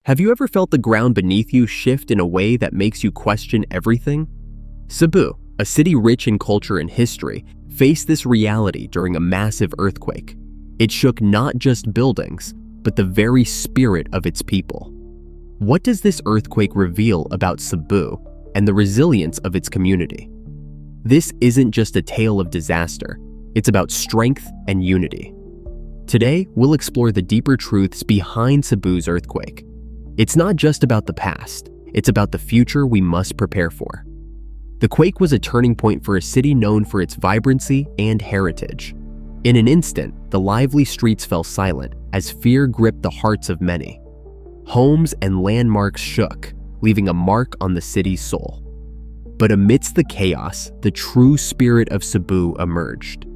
Have you ever felt the ground beneath you shift in a way that makes you question everything? Cebu, a city rich in culture and history, faced this reality during a massive earthquake. It shook not just buildings, but the very spirit of its people. What does this earthquake reveal about Cebu and the resilience of its community? This isn't just a tale of disaster, it's about strength and unity. Today, we'll explore the deeper truths behind Cebu's earthquake. It's not just about the past, it's about the future we must prepare for. The quake was a turning point for a city known for its vibrancy and heritage. In an instant, the lively streets fell silent as fear gripped the hearts of many. Homes and landmarks shook, leaving a mark on the city's soul. But amidst the chaos, the true spirit of Cebu emerged.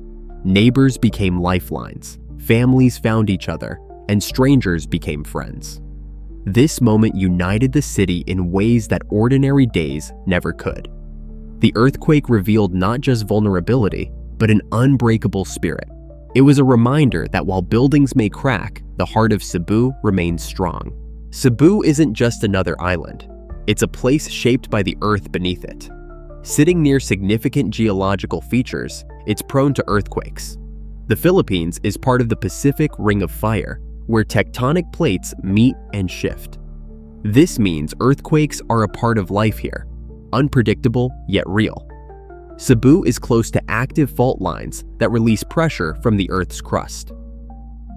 Neighbors became lifelines, families found each other, and strangers became friends. This moment united the city in ways that ordinary days never could. The earthquake revealed not just vulnerability, but an unbreakable spirit. It was a reminder that while buildings may crack, the heart of Cebu remains strong. Cebu isn't just another island. It's a place shaped by the earth beneath it. Sitting near significant geological features, it's prone to earthquakes. The Philippines is part of the Pacific Ring of Fire, where tectonic plates meet and shift. This means earthquakes are a part of life here, unpredictable yet real. Cebu is close to active fault lines that release pressure from the Earth's crust.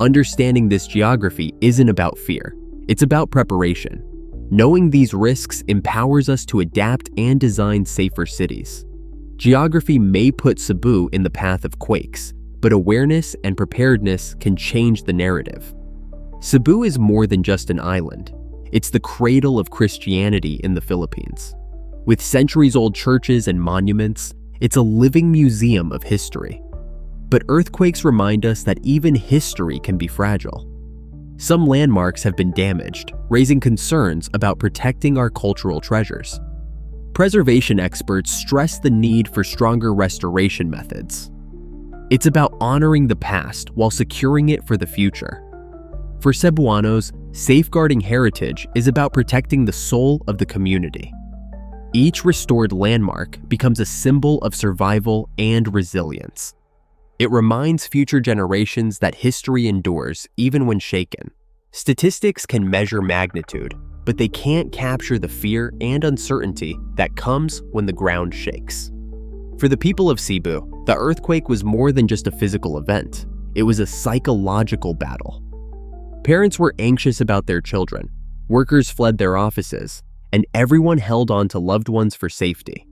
Understanding this geography isn't about fear, it's about preparation. Knowing these risks empowers us to adapt and design safer cities. Geography may put Cebu in the path of quakes, but awareness and preparedness can change the narrative. Cebu is more than just an island. It's the cradle of Christianity in the Philippines. With centuries-old churches and monuments, it's a living museum of history. But earthquakes remind us that even history can be fragile. Some landmarks have been damaged, raising concerns about protecting our cultural treasures. Preservation experts stress the need for stronger restoration methods. It's about honoring the past while securing it for the future. For Cebuanos, safeguarding heritage is about protecting the soul of the community. Each restored landmark becomes a symbol of survival and resilience. It reminds future generations that history endures even when shaken. Statistics can measure magnitude, but they can't capture the fear and uncertainty that comes when the ground shakes. For the people of Cebu, the earthquake was more than just a physical event. It was a psychological battle. Parents were anxious about their children, workers fled their offices, and everyone held on to loved ones for safety.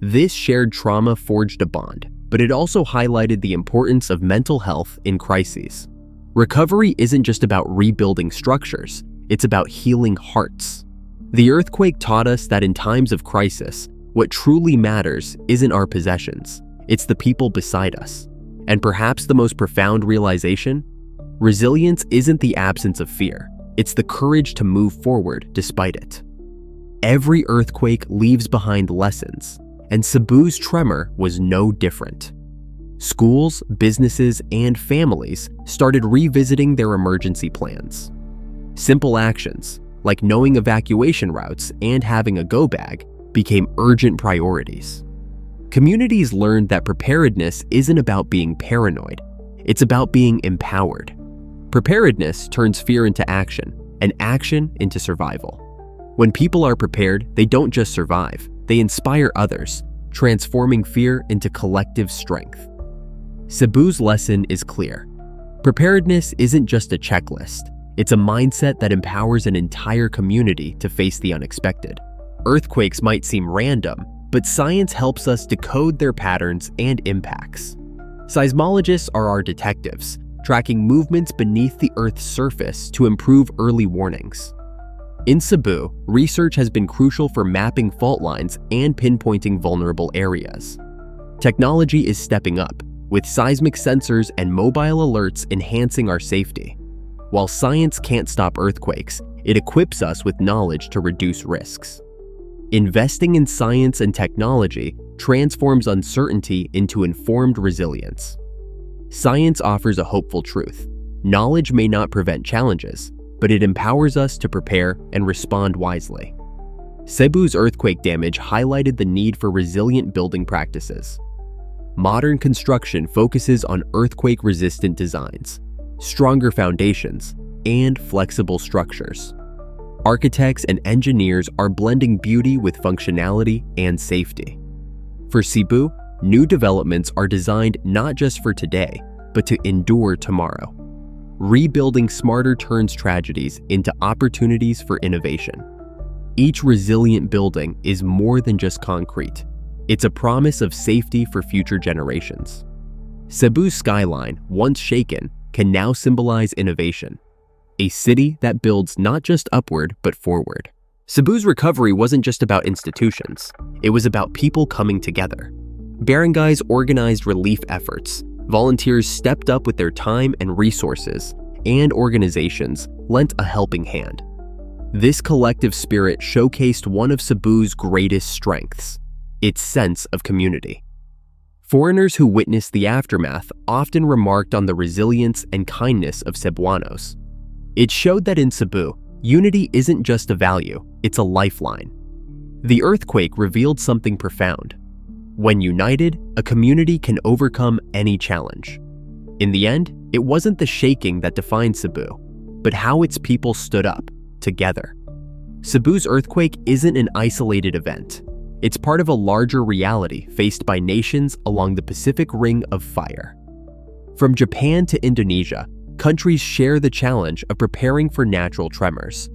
This shared trauma forged a bond, but it also highlighted the importance of mental health in crises. Recovery isn't just about rebuilding structures, it's about healing hearts. The earthquake taught us that in times of crisis, what truly matters isn't our possessions, it's the people beside us. And perhaps the most profound realization? Resilience isn't the absence of fear, it's the courage to move forward despite it. Every earthquake leaves behind lessons, and Cebu's tremor was no different. Schools, businesses, and families started revisiting their emergency plans. Simple actions, like knowing evacuation routes and having a go bag, became urgent priorities. Communities learned that preparedness isn't about being paranoid, it's about being empowered. Preparedness turns fear into action, and action into survival. When people are prepared, they don't just survive, they inspire others, transforming fear into collective strength. Cebu's lesson is clear. Preparedness isn't just a checklist, it's a mindset that empowers an entire community to face the unexpected. Earthquakes might seem random, but science helps us decode their patterns and impacts. Seismologists are our detectives, tracking movements beneath the Earth's surface to improve early warnings. In Cebu, research has been crucial for mapping fault lines and pinpointing vulnerable areas. Technology is stepping up, with seismic sensors and mobile alerts enhancing our safety. While science can't stop earthquakes, it equips us with knowledge to reduce risks. Investing in science and technology transforms uncertainty into informed resilience. Science offers a hopeful truth. Knowledge may not prevent challenges, but it empowers us to prepare and respond wisely. Cebu's earthquake damage highlighted the need for resilient building practices. Modern construction focuses on earthquake-resistant designs, stronger foundations, and flexible structures. Architects and engineers are blending beauty with functionality and safety. For Cebu, new developments are designed not just for today, but to endure tomorrow. Rebuilding smarter turns tragedies into opportunities for innovation. Each resilient building is more than just concrete. It's a promise of safety for future generations. Cebu's skyline, once shaken, can now symbolize innovation. A city that builds not just upward, but forward. Cebu's recovery wasn't just about institutions. It was about people coming together. Barangays organized relief efforts. Volunteers stepped up with their time and resources, and organizations lent a helping hand. This collective spirit showcased one of Cebu's greatest strengths, its sense of community. Foreigners who witnessed the aftermath often remarked on the resilience and kindness of Cebuanos. It showed that in Cebu, unity isn't just a value, it's a lifeline. The earthquake revealed something profound. When united, a community can overcome any challenge. In the end, it wasn't the shaking that defined Cebu, but how its people stood up, together. Cebu's earthquake isn't an isolated event. It's part of a larger reality faced by nations along the Pacific Ring of Fire. From Japan to Indonesia, countries share the challenge of preparing for natural tremors.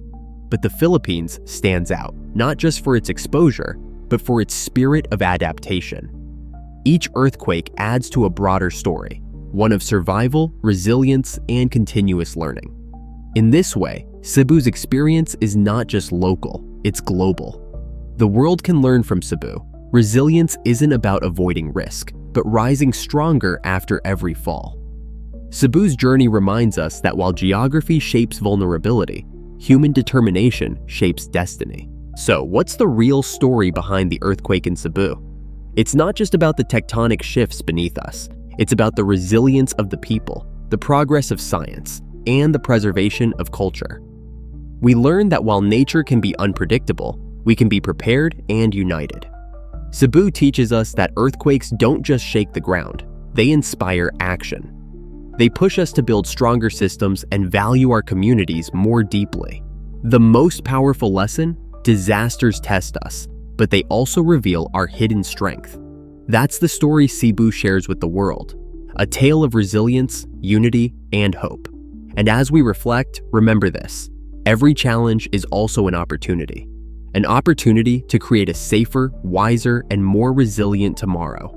But the Philippines stands out, not just for its exposure, but for its spirit of adaptation. Each earthquake adds to a broader story, one of survival, resilience, and continuous learning. In this way, Cebu's experience is not just local, it's global. The world can learn from Cebu. Resilience isn't about avoiding risk, but rising stronger after every fall. Cebu's journey reminds us that while geography shapes vulnerability, human determination shapes destiny. So, what's the real story behind the earthquake in Cebu? It's not just about the tectonic shifts beneath us. It's about the resilience of the people, the progress of science, and the preservation of culture. We learn that while nature can be unpredictable, we can be prepared and united. Cebu teaches us that earthquakes don't just shake the ground, they inspire action. They push us to build stronger systems and value our communities more deeply. The most powerful lesson: disasters test us, but they also reveal our hidden strength. That's the story Cebu shares with the world, a tale of resilience, unity, and hope. And as we reflect, remember this: every challenge is also an opportunity to create a safer, wiser, and more resilient tomorrow.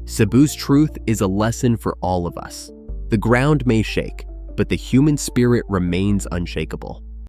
Cebu's truth is a lesson for all of us. The ground may shake, but the human spirit remains unshakable.